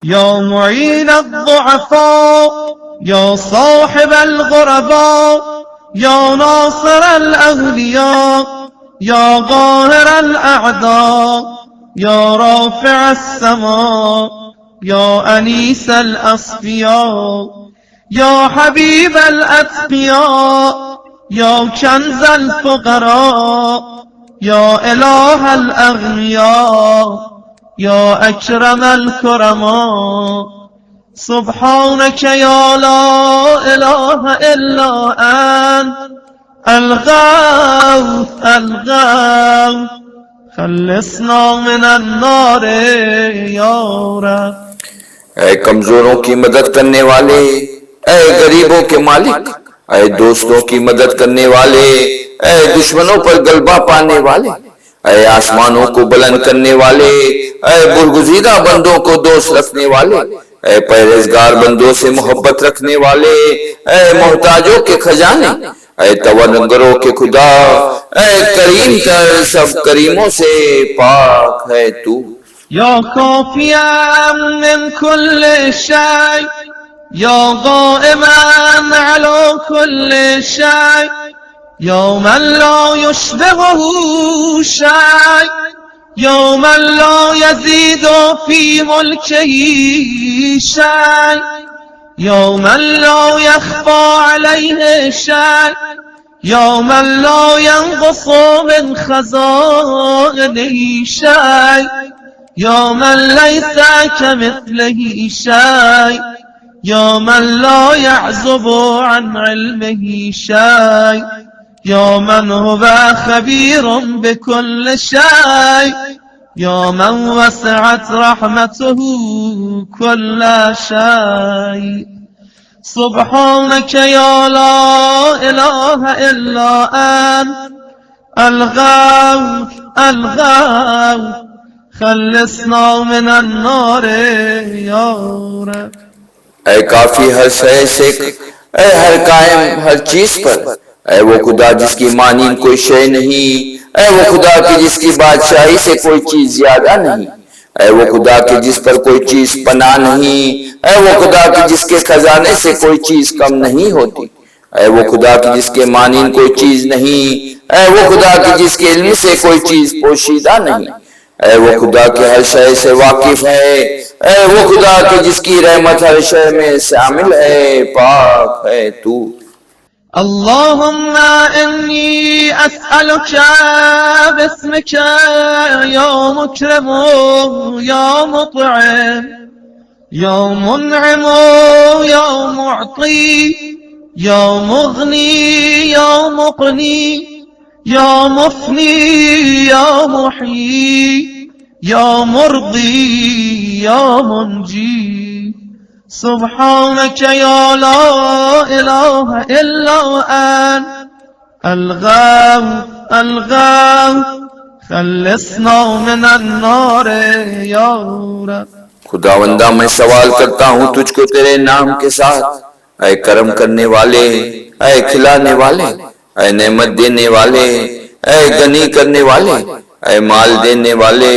يا معين الضعفاء، يا صاحب الغرباء، يا ناصر الأولياء، يا قاهر الأعداء، يا رافع السماء، يا أنيس الأصفياء، يا حبيب الأتقياء، يا كنز الفقراء، يا إله الأغنياء، يا أكرم الكرماء. سبحانك يا لا إله إلا أنت الغوث الغوث، خلصنا من النار يا رب. اے کمزوروں کی مدد کرنے والے، اے غریبوں کے مالک، اے دوستوں کی مدد کرنے والے، اے دشمنوں پر غلبہ پانے والے، اے آسمانوں کو بلند کرنے والے، اے برگزیدہ بندوں کو دوست رکھنے والے، اے پرہیزگار بندوں سے محبت رکھنے والے، اے محتاجوں کے خزانے، اے توانگروں کے خدا، اے کریم تر سب کریموں سے پاک ہے تو. يا كافيا من كل شيء، يا قائما على كل شيء، يا من لا يشبهه شيء، يا من لا يزيد في ملكه شيء، يا من لا يخفى عليه شيء، يا من لا ينقص من خزائنه شيء، يا من ليس كمثله شيء، يا من لا يعزب عن علمه شيء، يا من هو خبير بكل شيء، يا من وسعت رحمته كل شيء. سبحانك يا لا إله إلا أنت الغوث الغوث، خلصنا من النار يا رب. اے کافی ہر شے سے، اے ہر قائم ہر چیز پر، اے وہ خدا جس کی مانند کوئی شے نہیں، اے وہ خدا کی جس کی بادشاہی سے کوئی چیز زیادہ نہیں، اے وہ خدا کی جس پر کوئی چیز پناہ نہیں، اے وہ خدا کی جس کے خزانے سے کوئی چیز کم نہیں ہوتی، اے وہ خدا کی جس کے مانند کوئی چیز نہیں، اے وہ خدا کی جس کے علم سے کوئی چیز پوشیدہ نہیں، اے وہ خدا کے ہر شے سے واقف ہے، اے وہ خدا کے جس کی رحمت ہر شے میں شامل ہے، پاک ہے تو. اللهم إني أسألك باسمك يا مكرم يا مطعم يا منعم يا معطي يا مغني يا مقني يا مفني يا محيي يا مرضي يا منجي. سبحانك يا لا إله إلا أنت الغوث الغوث، خلصنا من النار يا رب. خداوندہ میں سوال کرتا ہوں تجھ کو تیرے نام کے ساتھ، اے کرم کرنے والے، اے کھلانے والے، اے نعمت دینے والے، اے غنی کرنے والے، اے مال دینے والے،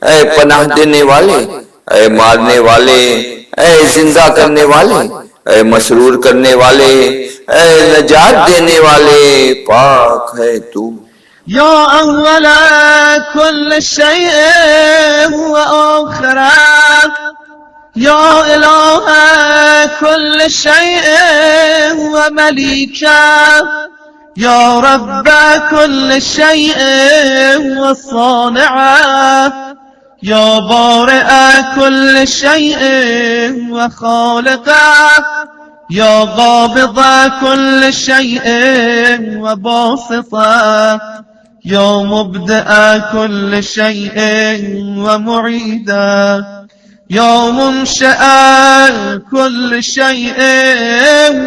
اے پناہ دینے والے، اے مارنے والے، اے زندہ کرنے والے، اے مسرور کرنے والے، اے نجات دینے والے، پاک ہے تو. يا أول كل شيء وآخره، يا إله كل شيء ومليكه، يا رب كل شيء وصانعه، يا بارئ كل شيء وخالقه، يا قابض كل شيء وباسطه، يا مبدأ كل شيء ومعيده، يا منشأ كل شيء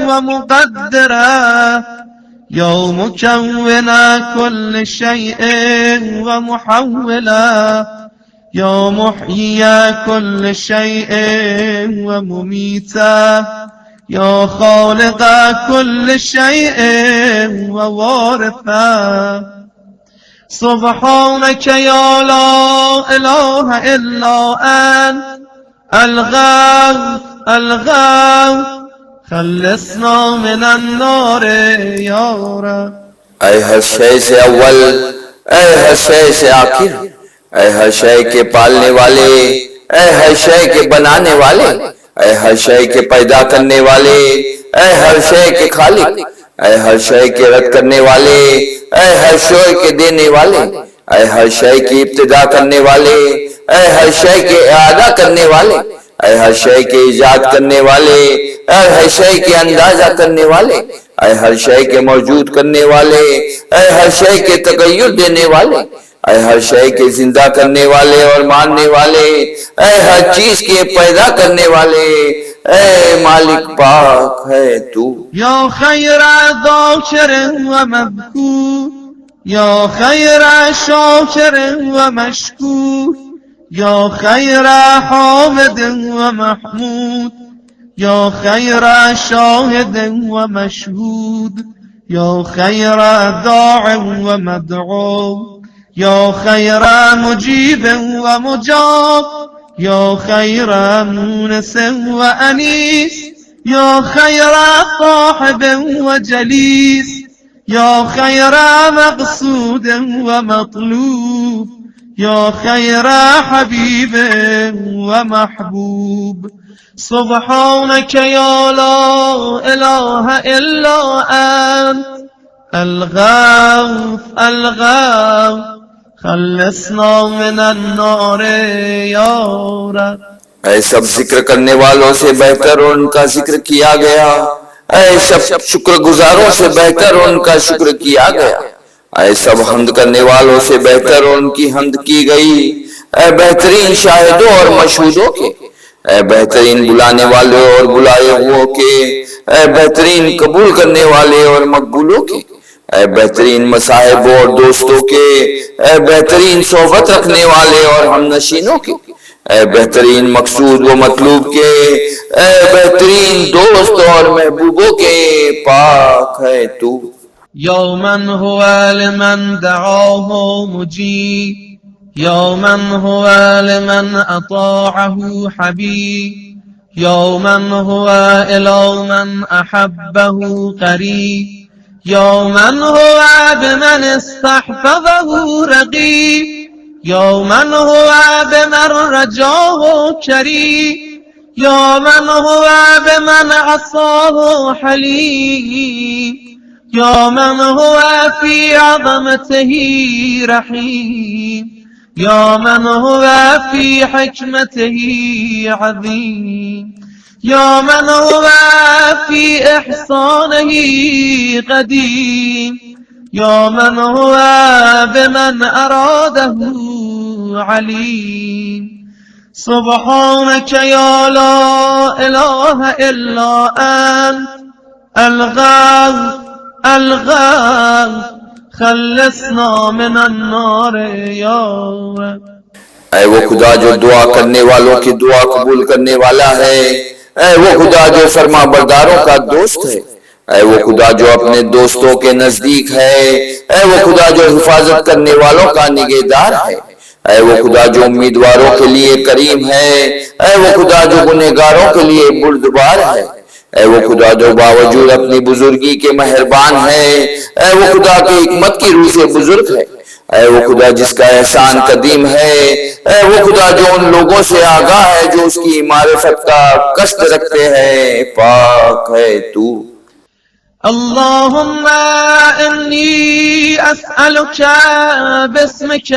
ومقدره، يا مكون كل شيء ومحوله، يا محيي كل شيء ومميته، يا خالق كل شيء ووارثه. سبحانك يا لا إله إلا أنت الغوث الغوث خلصنا من النار يا رب. ऐ हर शय से अव्वल, ऐ हर शय से आखिर, ऐ हर शय के पालने वाले, ऐ हर शय के बनाने वाले, ऐ हर शय के पैदा करने वाले, ऐ हर शय के खालिक, ऐ हर शय के रद्द करने वाले, ऐ हर शय के देने वाले, ऐ हर शय की इब्तिदा करने वाले, ऐ हर शय के इआदा करने वाले, ऐ हर शय के इजाद करने वाले, ऐ हर शय के अंदाजा करने वाले, ऐ हर शय के मौजूद करने वाले, ऐ हर शय के तगय्युर देने वाले, ऐ हर शय के जिंदा करने वाले और मानने वाले, ऐ हर चीज के पैदा करने वाले, ऐ मालिक पाक है तू. يا خير ذاكر ومذكور يا خير شاكر ومشكور يا خير حامد ومحمود يا خير شاهد ومشهود يا خير داع ومدعو يا خير مجيب ومجاب يا خير مونس وأنيس يا خير صاحب وجليس يا خير مقصود ومطلوب يا خير حبيب ومحبوب. سبحانك يا لا إله إلا أنت الغوث الغوث خلصنا من النار يا رب. ऐ सब जिक्र करने वालों से बेहतर उनका जिक्र किया गया, ऐ सब शुक्रगुजारों से बेहतर उनका शुक्र किया गया, ऐ सब हम्द करने वालों से बेहतर उनकी हम्द की गई, ऐ बेहतरीन शाहिदों और मशहूदों के, ऐ बेहतरीन बुलाने वाले और बुलाए हुओं के, ऐ बेहतरीन कबूल करने वाले और मकबूलों के, ऐ बेहतरीन मसाहिब और दोस्तों के, ऐ बेहतरीन सोहबत रखने वाले और हमनशीनों के, ऐ बेहतरीन मकसूद व मतलूब के, ऐ बेहतरीन दोस्त और महबूबों के, पाक है तू. يا من هو لمن دعاه مجيب يا من هو لمن أطاعه حبيب يا من هو إلى من أحبه قريب يا من هو بمن استحفظه رقيب يا من هو بمن رجاه كريم يا من هو بمن عصاه حليم يا من هو في عظمته رحيم يا من هو في حكمته عظيم يا من هو في إحسانه قديم يا من هو بمن أراده عليم. سبحانك يا لا إله إلا أنت الغوث الغوث خلصنا من النار يا رب. ऐ वो खुदा जो दुआ करने वालों की दुआ कबूल करने वाला है, ऐ वो खुदा जो फरमा बरदारों का दोस्त है, ऐ वो खुदा जो अपने दोस्तों के नजदीक है, ऐ वो खुदा जो हिफाजत करने वालों का निगहदार है, ऐ वो खुदा जो उम्मीदवारों के लिए करीम है, ऐ वो खुदा जो गुनहगारों के लिए बुर्दबार है, ऐ वो खुदा जो बावजूद अपनी बुजुर्गी के मेहरबान है, ऐ वो खुदा की हिकमत की रूह से बुजुर्ग है, ऐ वो खुदा जिसका एहसान कदीम है, ऐ वो खुदा जो उन लोगों से आगाह है जो उसकी मारिफत का कष्ट रखते हैं, पाक है तू. اللهم إني أسألك باسمك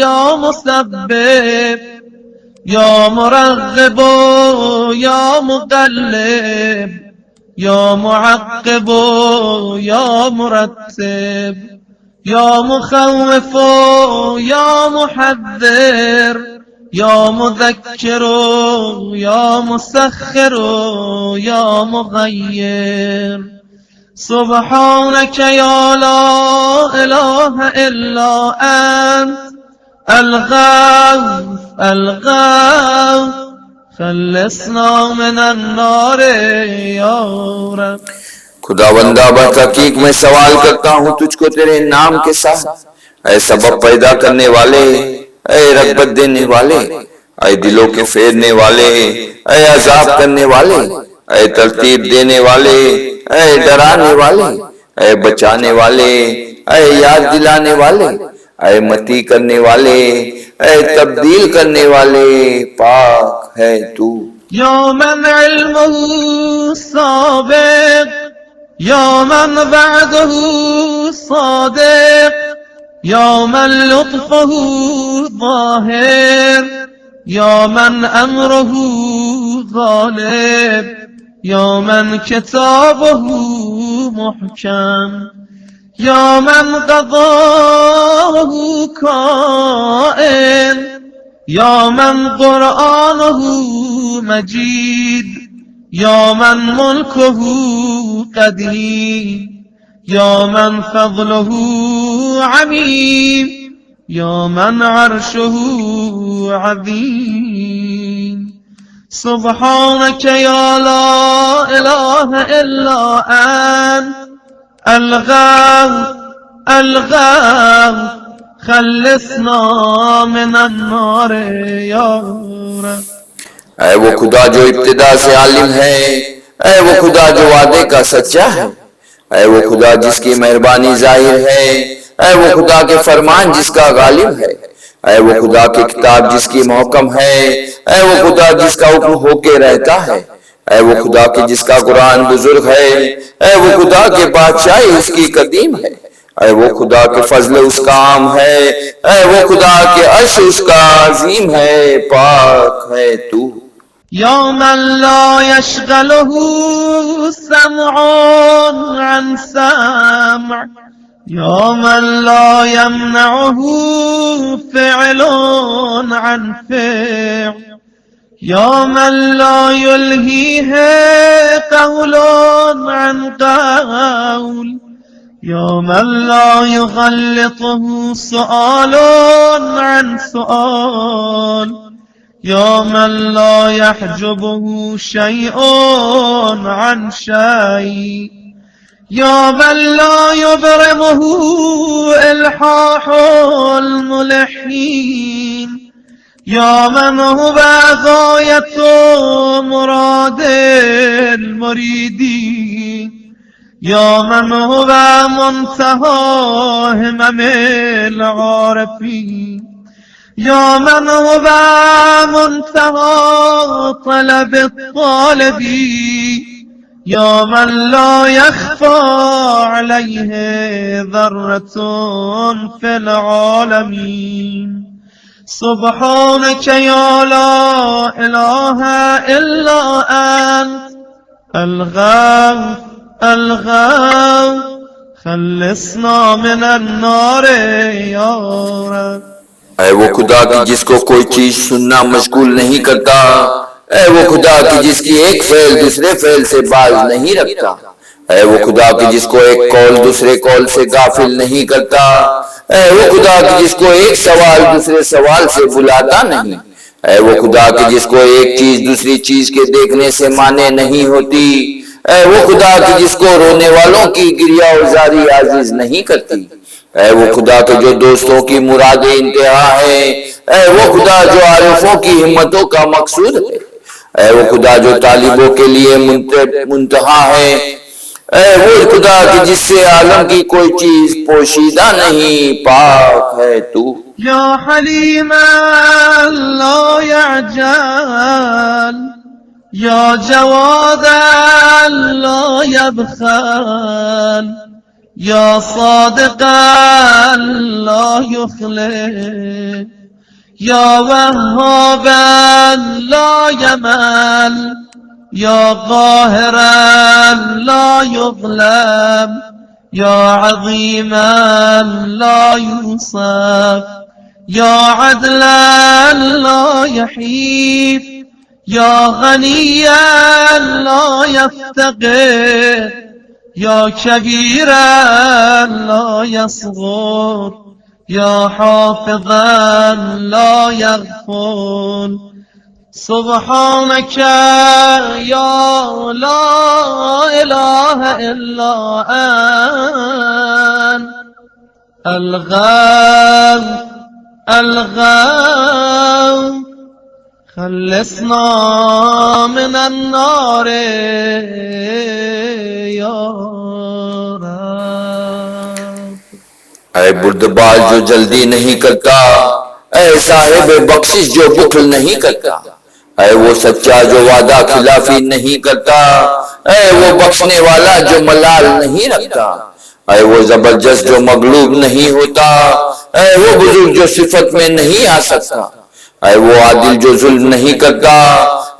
يا مسبب يا مرغب يا مقلب يا معقب يا مرتب يا مخوف يا محذر يا مذكر يا مسخر يا مغير. سبحانك يا لا إله إلا أنت الغوث الغوث خلصنا من النار يا رب. खुदावंदा बतहकीक मैं सवाल करता हूँ तुझको तेरे नाम के साथ, ऐ सबब पैदा करने वाले, ऐ रगबत देने वाले, ऐ दिलों के फेरने वाले, ऐ अजाब करने वाले, ऐ तरतीब देने वाले, ऐ डराने वाले, ऐ बचाने वाले, ऐ याद दिलाने वाले, ऐ मती करने वाले, ऐ तब्दील करने वाले, पाक है तू। या मन इल्मुहु साबिक, या मन वअदहु सादिक, या मन लुत्फहु ज़ाहिर, या मन अमरहु गालिब, या मन किताबहु मुहकम, या मन क़ज़ाहु काइन, या मन क़ुरआनहु मजीद, या मन मुल्कहु क़दीम, या मन फ़ज़लहु अमीम, या मन अर्शहु अज़ीम। सुब्हानक या ला इलाहा इल्ला अंत अलगौथ अलगौथ खल्लिसना मिनन नार या रब। ऐ वो खुदा जो इब्तिदा से आलिम है, ऐ वो खुदा जो वादे का सच्चा है, ऐ वो खुदा जिसकी मेहरबानी जाहिर है, ऐ वो खुदा के फरमान जिसका गालिब है, ऐ वो खुदा की किताब जिसकी महकम है, ऐ वो खुदा जिसका हुक्म होके रहता है, ऐ वो खुदा की जिसका कुरान बुजुर्ग है, ऐ वो खुदा के बादशाही उसकी कदीम है, ऐ वो खुदा के फजल उसका आम है, ऐ वो खुदा के अर्श उसका अजीम है, पाक है तू। या मन ला यशगलहु समअन अन समअ, या मन ला यमनअहु फ़िअलन अन फ़िअल, या मन ला युल्हीहि क़ौलन अन क़ौल, या मन ला युग़ल्लितहु सुआलन अन सुआल, या मन ला यहजुबहु शैअन अन शै, या मन ला युबरिमुहु इल्हाहुल मुलहीन, या मन हुवा गायतु मुरादिल मुरीदीन, या मन हुवा मुंतहा हिममिल आरिफीन, या मन हुवा मुंतहा तलबित तालिबीन, या मन ला यख्फा अलैहि ज़र्रतुन फिल आलमीन। सुब्हानक या ला इलाहा इल्ला अंत अलगौथ अलगौथ खल्लिसना मिनन नार या रब। ऐ वो खुदा की जिसको कोई चीज सुनना मशगूल नहीं करता, ऐ वो खुदा की जिसकी एक फेल दूसरे फेल से बाज नहीं रखता, ऐ वो खुदा की जिसको एक कौल दूसरे कौल से गाफिल नहीं करता, ऐ वो खुदा की जिसको एक सवाल दूसरे सवाल से बुलाता नहीं, ऐ वो खुदा की जिसको एक चीज दूसरी चीज के देखने से माने नहीं होती, ऐ वो खुदा की जिसको रोने वालों की गिरिया उजारी आजीज नहीं करती, ऐ वो खुदा के जो दोस्तों की मुरादे इंतहा है, ऐ वो खुदा जो आरिफों की हिम्मतों का मकसूद है, ऐ वो खुदा जो तालिबों के लिए मुंतहा है, ऐ वो खुदा की जिससे आलम की कोई चीज पोशीदा नहीं, पाक है तू। या हलीमा ला यअजल, या जवादा ला यबखल, या सादिका ला युखलिफ, या वहाबा ला यमल, या काहिरा ला युग़लब, या अज़ीमा ला यूसफ, या अदला ला यहीफ, या गनिया ला यफ्तक़िर, या कबीरा ला यस्ग़ुर, या हाफ़िज़ा ला यग़फ़ुल। सुब्हानक या ला इलाहा इल्ला अंत अलगौथ अलगौथ خلصنا من النار या रब। ऐ बुर्दबाज जो जल्दी नहीं करता, ऐ साहिब बख्शिश जो बुखल नहीं करता, ऐ वो सच्चा जो वादा खिलाफी नहीं करता, ऐ वो बख्शने वाला जो मलाल नहीं रखता, ऐ वो जबरदस्त जो मगलूब नहीं होता, ऐ वो बुजुर्ग जो सिफत में नहीं आ सकता, ऐ वो आदिल जो जुल्म नहीं करता,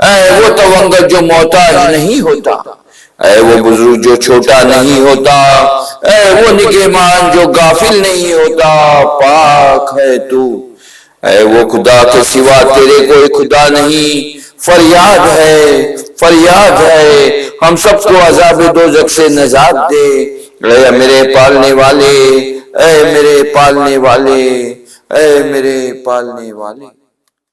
ऐ वो तवंगर जो मोहताज नहीं होता, ऐ वो बुजुर्ग जो छोटा नहीं होता, ऐ वो निगहबान जो गाफिल नहीं होता। पाक है तू, ऐ वो खुदा के सिवा तेरे कोई खुदा नहीं। फरियाद है हम सबको अज़ाब दोज़ख से नजात दे। ऐ मेरे पालने वाले, ऐ मेरे पालने वाले, ऐ मेरे पालने वाले।